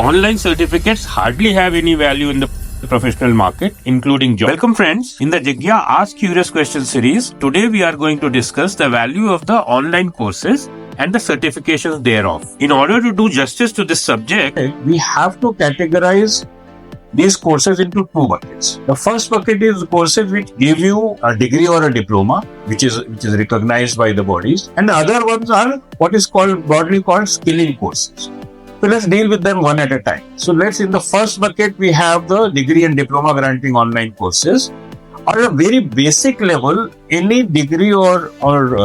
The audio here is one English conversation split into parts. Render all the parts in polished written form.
Online certificates hardly have any value in the professional market, including jobs. Welcome friends, in the Jigya Ask Curious Questions series, today we are going to discuss the value of the online courses and the certifications thereof. In order to do justice to this subject, we have to categorize these courses into two buckets. The first bucket is courses which give you a degree or a diploma, which is recognized by the bodies, and the other ones are what is broadly called skilling courses. So let's deal with them one at a time. So in the first bucket, we have the degree and diploma granting online courses. On a very basic level, any degree or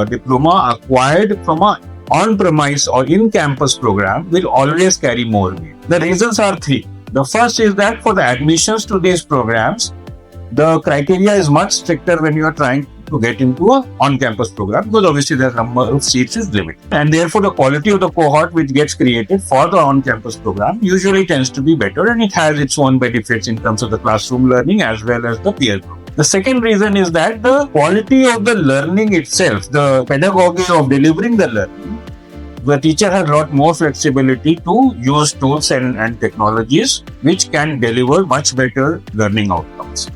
diploma acquired from a on-premise or in-campus program will always carry more weight. The reasons are three. The first is that for the admissions to these programs, the criteria is much stricter when you are trying to get into a on-campus program, because obviously the number of seats is limited, and therefore the quality of the cohort which gets created for the on-campus program usually tends to be better, and it has its own benefits in terms of the classroom learning as well as the peer group. The second reason is that the quality of the learning itself, the pedagogy of delivering the learning, the teacher has a lot more flexibility to use tools and technologies which can deliver much better learning outcomes.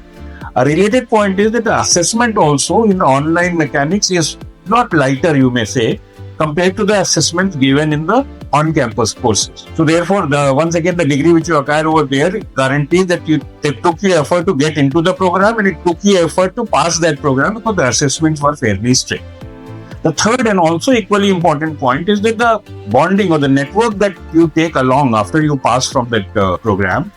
A related point is that the assessment also in online mechanics is not lighter, you may say, compared to the assessments given in the on-campus courses. So therefore, once again, the degree which you acquire over there guarantees that it took you effort to get into the program, and it took you effort to pass that program because the assessments were fairly strict. The third and also equally important point is that the bonding or the network that you take along after you pass from that program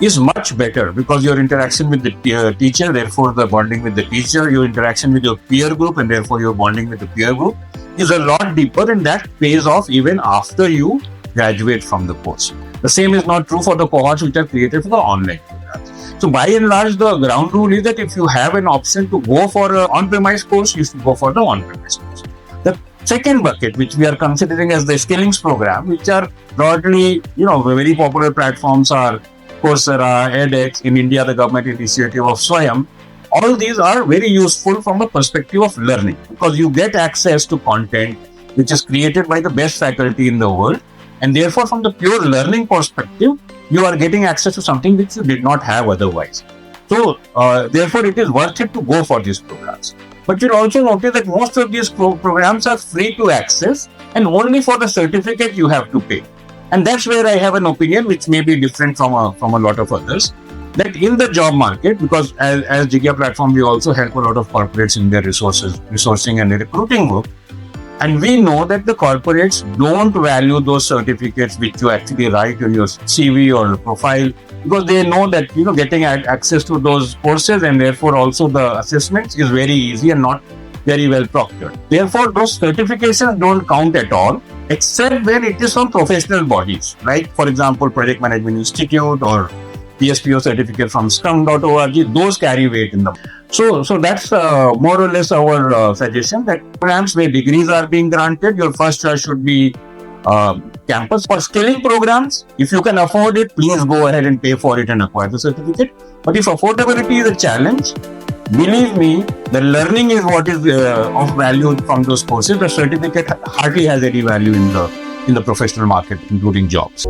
is much better, because your interaction with the teacher, therefore the bonding with the teacher, your interaction with your peer group, and therefore your bonding with the peer group is a lot deeper, and that pays off even after you graduate from the course. The same is not true for the cohorts which are created for the online programs. So by and large, the ground rule is that if you have an option to go for an on-premise course, you should go for the on-premise course. The second bucket, which we are considering as the skillings program, which are broadly, very popular platforms are Coursera, edX, in India, the government initiative of Swayam. All these are very useful from the perspective of learning, because you get access to content which is created by the best faculty in the world, and therefore from the pure learning perspective, you are getting access to something which you did not have otherwise. So therefore it is worth it to go for these programs. But you'll also notice that most of these programs are free to access, and only for the certificate you have to pay. And that's where I have an opinion which may be different from a lot of others, that in the job market, because as Jigya platform, we also help a lot of corporates in their resourcing and recruiting work. And we know that the corporates don't value those certificates which you actually write on your CV or profile, because they know that, getting access to those courses and therefore also the assessments is very easy and not very well proctored. Therefore, those certifications don't count at all, except when it is from professional bodies, like for example, Project Management Institute or PSPO certificate from Scrum.org. Those carry weight in them. So that's more or less our suggestion, that programs where degrees are being granted, your first choice should be campus. For skilling programs, if you can afford it, please go ahead and pay for it and acquire the certificate. But if affordability is a challenge, believe me, the learning is what is of value from those courses. The certificate hardly has any value in the professional market, including jobs.